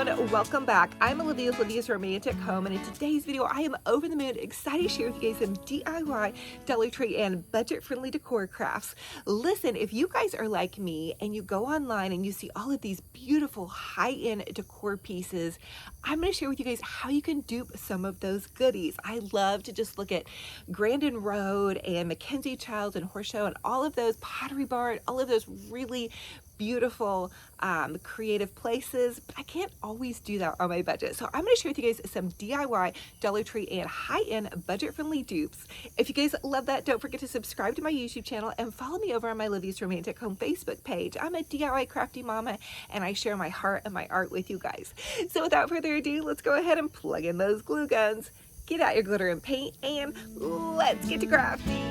everyone, welcome back. I'm Olivia's Romantic Home, and in today's video I am over the moon excited to share with you guys some DIY, Dollar Tree, and budget-friendly decor crafts. Listen, if you guys are like me and you go online and you see all of these beautiful high-end decor pieces, I'm going to share with you guys how you can dupe some of those goodies. I love to just look at Grandin Road and Mackenzie Childs and Horse Show and all of those, Pottery Barn, all of those really beautiful creative places, but I can't always do that on my budget. So I'm going to share with you guys some DIY, Dollar Tree, and high-end budget-friendly dupes. If you guys love that, don't forget to subscribe to my YouTube channel and follow me over on my Olivia's Romantic Home Facebook page. I'm a DIY crafty mama, and I share my heart and my art with you guys. So without further ado, let's go ahead and plug in those glue guns, get out your glitter and paint, and let's get to crafting.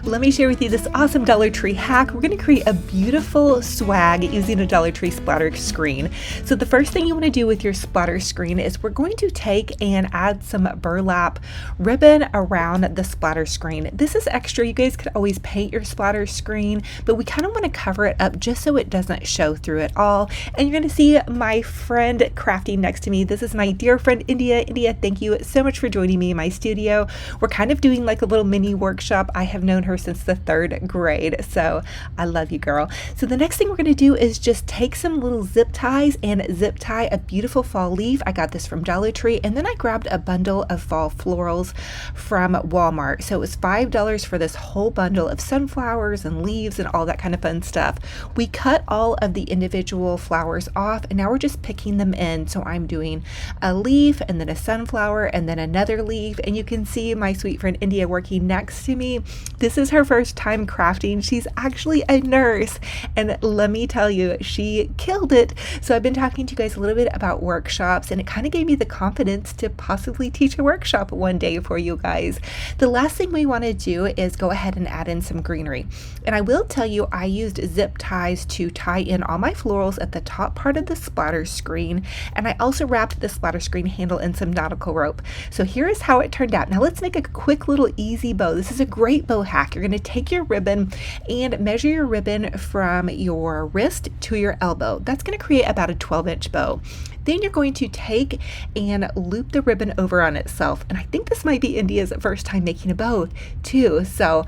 Let me share with you this awesome Dollar Tree hack. We're going to create a beautiful swag using a Dollar Tree splatter screen. So the first thing you want to do with your splatter screen is we're going to take and add some burlap ribbon around the splatter screen. This is extra. You guys could always paint your splatter screen, but we kind of want to cover it up just so it doesn't show through it all. And you're going to see my friend crafting next to me. This is my dear friend India. India, thank you so much for joining me in my studio. We're kind of doing like a little mini workshop. I have known her since the 3rd grade, so I love you, girl. So the next thing we're going to do is just take some little zip ties and zip tie a beautiful fall leaf. I got this from Dollar Tree, and then I grabbed a bundle of fall florals from Walmart. So it was $5 for this whole bundle of sunflowers and leaves and all that kind of fun stuff. We cut all of the individual flowers off, and now we're just picking them in. So I'm doing a leaf and then a sunflower and then another leaf, and you can see my sweet friend India working next to me. This is her first time crafting. She's actually a nurse, and let me tell you, she killed it. So I've been talking to you guys a little bit about workshops, and it kind of gave me the confidence to possibly teach a workshop one day for you guys. The last thing we want to do is go ahead and add in some greenery. And I will tell you, I used zip ties to tie in all my florals at the top part of the splatter screen, and I also wrapped the splatter screen handle in some nautical rope. So here is how it turned out. Now let's make a quick little easy bow. This is a great bow hack. You're going to take your ribbon and measure your ribbon from your wrist to your elbow. That's going to create about a 12-inch bow. Then you're going to take and loop the ribbon over on itself. And I think this might be India's first time making a bow too. So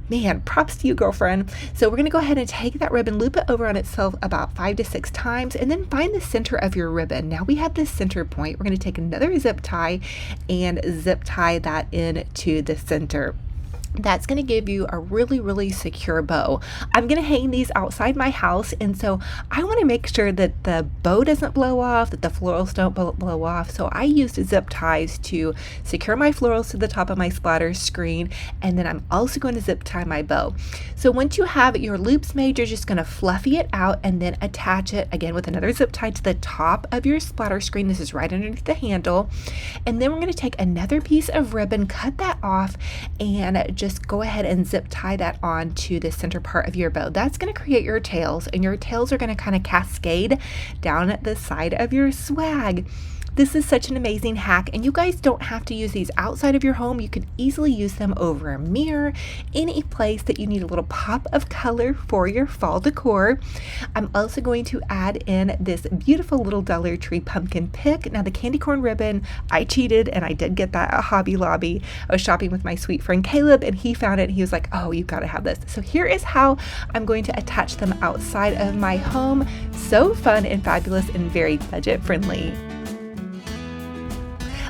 man, props to you, girlfriend. So we're going to go ahead and take that ribbon, loop it over on itself about 5 to 6 times, and then find the center of your ribbon. Now we have this center point. We're going to take another zip tie and zip tie that into the center. That's going to give you a really, really secure bow. I'm going to hang these outside my house, and so I want to make sure that the bow doesn't blow off, that the florals don't blow off. So I used zip ties to secure my florals to the top of my splatter screen, and then I'm also going to zip tie my bow. So once you have your loops made, you're just going to fluffy it out and then attach it again with another zip tie to the top of your splatter screen. This is right underneath the handle. And then we're going to take another piece of ribbon, cut that off, and just go ahead and zip tie that on to the center part of your bow. That's going to create your tails, and your tails are going to kind of cascade down at the side of your swag. This is such an amazing hack, and you guys don't have to use these outside of your home. You can easily use them over a mirror, any place that you need a little pop of color for your fall decor. I'm also going to add in this beautiful little Dollar Tree pumpkin pick. Now the candy corn ribbon, I cheated and I did get that at Hobby Lobby. I was shopping with my sweet friend Caleb, and he found it. He was like, oh, you've got to have this. So here is how I'm going to attach them outside of my home. So fun and fabulous and very budget friendly.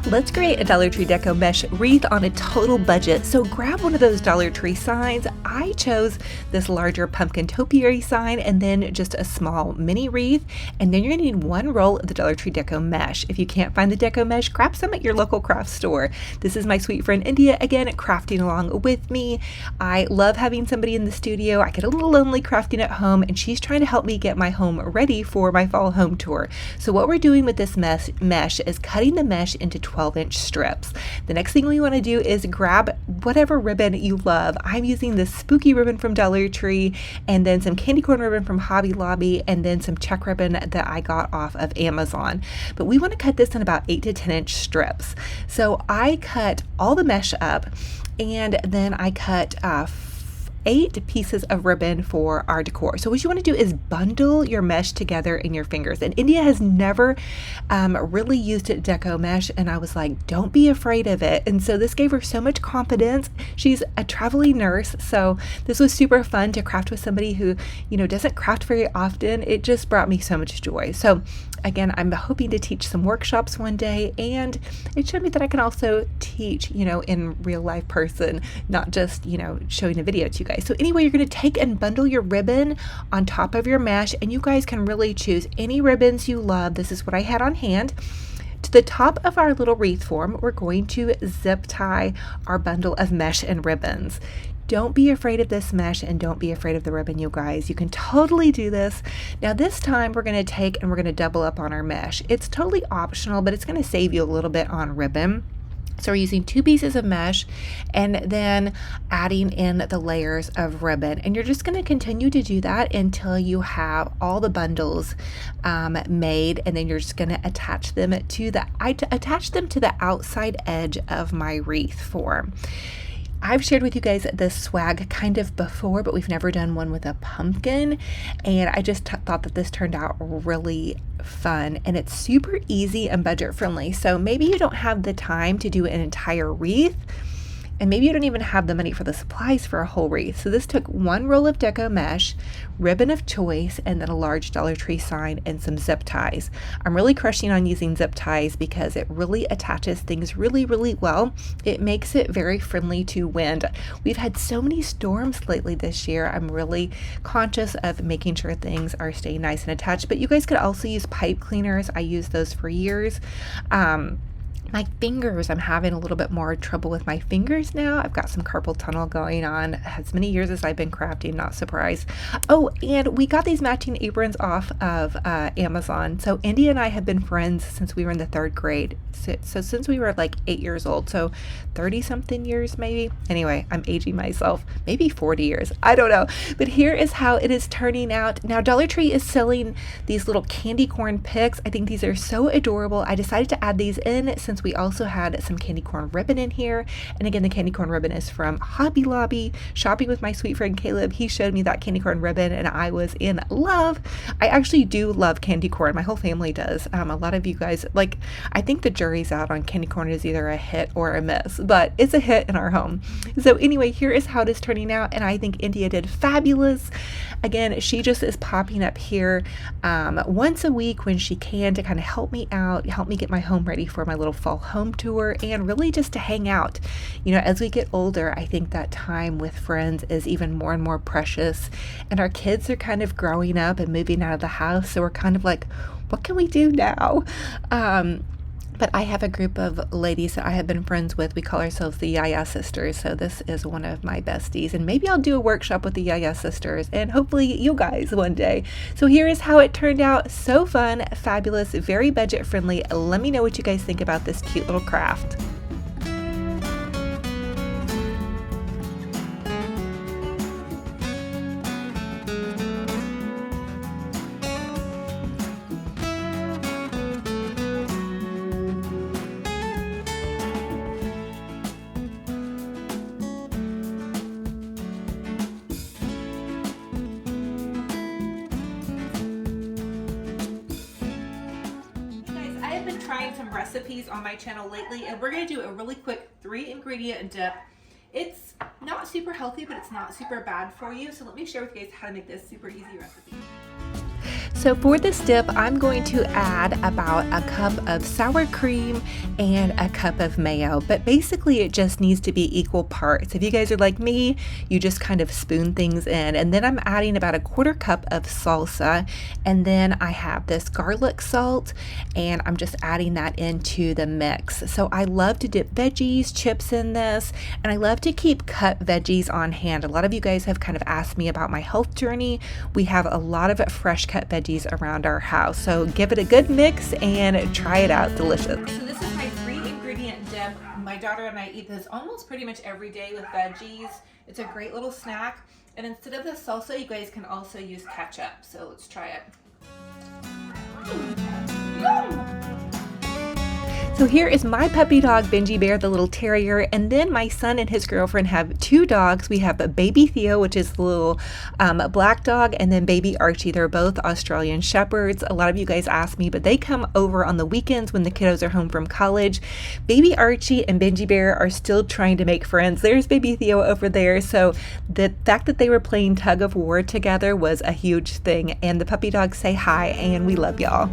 Let's create a Dollar Tree Deco mesh wreath on a total budget. So grab one of those Dollar Tree signs. I chose this larger pumpkin topiary sign, and then just a small mini wreath. And then you're gonna need 1 roll of the Dollar Tree Deco mesh. If you can't find the Deco mesh, grab some at your local craft store. This is my sweet friend India, again, crafting along with me. I love having somebody in the studio. I get a little lonely crafting at home, and she's trying to help me get my home ready for my fall home tour. So what we're doing with this mesh is cutting the mesh into 12-inch strips. The next thing we want to do is grab whatever ribbon you love. I'm using this spooky ribbon from Dollar Tree, and then some candy corn ribbon from Hobby Lobby, and then some check ribbon that I got off of Amazon. But we want to cut this in about 8 to 10-inch strips. So I cut all the mesh up, and then I cut 8 pieces of ribbon for our decor. So what you want to do is bundle your mesh together in your fingers. And India has never really used Deco mesh, and I was like, don't be afraid of it. And so this gave her so much confidence. She's a traveling nurse, so this was super fun to craft with somebody who, you know, doesn't craft very often. It just brought me so much joy. So again, I'm hoping to teach some workshops one day, and it showed me that I can also teach, you know, in real life person, not just, you know, showing a video to you guys. So anyway, you're going to take and bundle your ribbon on top of your mesh, and you guys can really choose any ribbons you love. This is what I had on hand. To the top of our little wreath form, we're going to zip tie our bundle of mesh and ribbons. Don't be afraid of this mesh and don't be afraid of the ribbon, you guys. You can totally do this. Now this time we're going to take and we're going to double up on our mesh. It's totally optional, but it's going to save you a little bit on ribbon. So we're using 2 pieces of mesh and then adding in the layers of ribbon. And you're just going to continue to do that until you have all the bundles made, and then you're just going to attach them to the outside edge of my wreath form. I've shared with you guys this swag kind of before, but we've never done one with a pumpkin, and I just thought that this turned out really fun, and it's super easy and budget friendly. So maybe you don't have the time to do an entire wreath, and maybe you don't even have the money for the supplies for a whole wreath. So this took 1 roll of Deco mesh, ribbon of choice, and then a large Dollar Tree sign and some zip ties. I'm really crushing on using zip ties because it really attaches things really, really well. It makes it very friendly to wind. We've had so many storms lately this year. I'm really conscious of making sure things are staying nice and attached, but you guys could also use pipe cleaners. I used those for years. My fingers, I'm having a little bit more trouble with my fingers now. I've got some carpal tunnel going on. As many years as I've been crafting, not surprised. Oh, and we got these matching aprons off of Amazon. So India and I have been friends since we were in the 3rd grade. So since we were like 8 years old, so 30 something years maybe. Anyway, I'm aging myself, maybe 40 years. I don't know. But here is how it is turning out. Now Dollar Tree is selling these little candy corn picks. I think these are so adorable. I decided to add these in since we also had some candy corn ribbon in here. And again, the candy corn ribbon is from Hobby Lobby. Shopping with my sweet friend Caleb, he showed me that candy corn ribbon and I was in love. I actually do love candy corn. My whole family does. A lot of you guys, like, I think the jury's out on candy corn is either a hit or a miss, but it's a hit in our home. So anyway, here is how it is turning out, and I think India did fabulous. Again, she just is popping up here once a week when she can to kind of help me out, help me get my home ready for my little fall home tour, and really just to hang out. You know, as we get older, I think that time with friends is even more and more precious, and our kids are kind of growing up and moving out of the house, so we're kind of like, what can we do now? But I have a group of ladies that I have been friends with. We call ourselves the Yaya Sisters. So this is one of my besties. And maybe I'll do a workshop with the Yaya Sisters and hopefully you guys one day. So here is how it turned out. So fun, fabulous, very budget friendly. Let me know what you guys think about this cute little craft. Trying some recipes on my channel lately, and we're going to do a really quick 3-ingredient dip. It's not super healthy, but it's not super bad for you. So let me share with you guys how to make this super easy recipe. So for this dip, I'm going to add about a cup of sour cream and a cup of mayo, but basically it just needs to be equal parts. If you guys are like me, you just kind of spoon things in. And then I'm adding about a 1/4 cup of salsa, and then I have this garlic salt, and I'm just adding that into the mix. So I love to dip veggies, chips in this, and I love to keep cut veggies on hand. A lot of you guys have kind of asked me about my health journey. We have a lot of fresh cut veggies around our house, so give it a good mix and try it out. Delicious. So this is my 3-ingredient dip. My daughter and I eat this almost pretty much every day with veggies. It's a great little snack, and instead of the salsa, you guys can also use ketchup. So let's try it. So here is my puppy dog, Benji Bear, the little terrier, and then my son and his girlfriend have two dogs. We have a baby Theo, which is the little black dog, and then baby Archie. They're both Australian Shepherds. A lot of you guys ask me, but they come over on the weekends when the kiddos are home from college. Baby Archie and Benji Bear are still trying to make friends. There's baby Theo over there. So the fact that they were playing tug of war together was a huge thing, and the puppy dogs say hi, and we love y'all.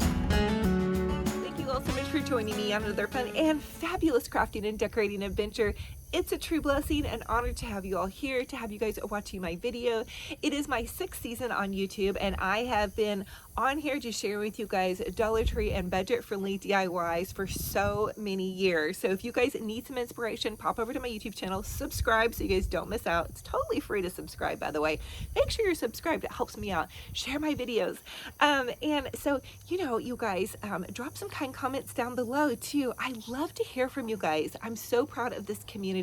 So much for joining me on another fun and fabulous crafting and decorating adventure. It's a true blessing and honor to have you all here, to have you guys watching my video. It is my 6th season on YouTube, and I have been on here just sharing with you guys Dollar Tree and budget-friendly DIYs for so many years. So if you guys need some inspiration, pop over to my YouTube channel, subscribe so you guys don't miss out. It's totally free to subscribe, by the way. Make sure you're subscribed. It helps me out. Share my videos. And so, you know, you guys, drop some kind comments down below too. I love to hear from you guys. I'm so proud of this community.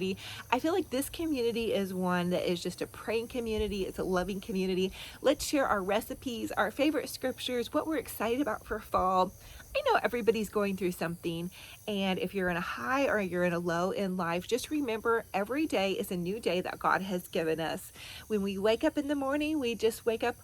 I feel like this community is one that is just a praying community. It's a loving community. Let's share our recipes, our favorite scriptures, what we're excited about for fall. I know everybody's going through something, and if you're in a high or you're in a low in life, just remember every day is a new day that God has given us. When we wake up in the morning, we just wake up,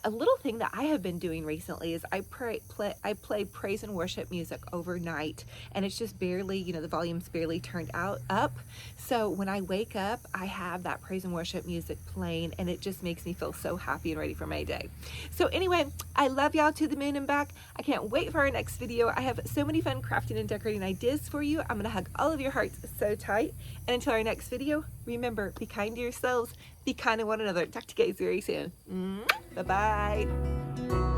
a little thing that I have been doing recently is I play praise and worship music overnight, and it's just barely, you know, the volume's barely turned up. So when I wake up, I have that praise and worship music playing, and it just makes me feel so happy and ready for my day. So anyway, I love y'all to the moon and back. I can't wait for our next video. I have so many fun crafting and decorating ideas for you. I'm gonna hug all of your hearts so tight. And until our next video, remember, be kind to yourselves, be kind to one another. Talk to you guys very soon. Bye-bye.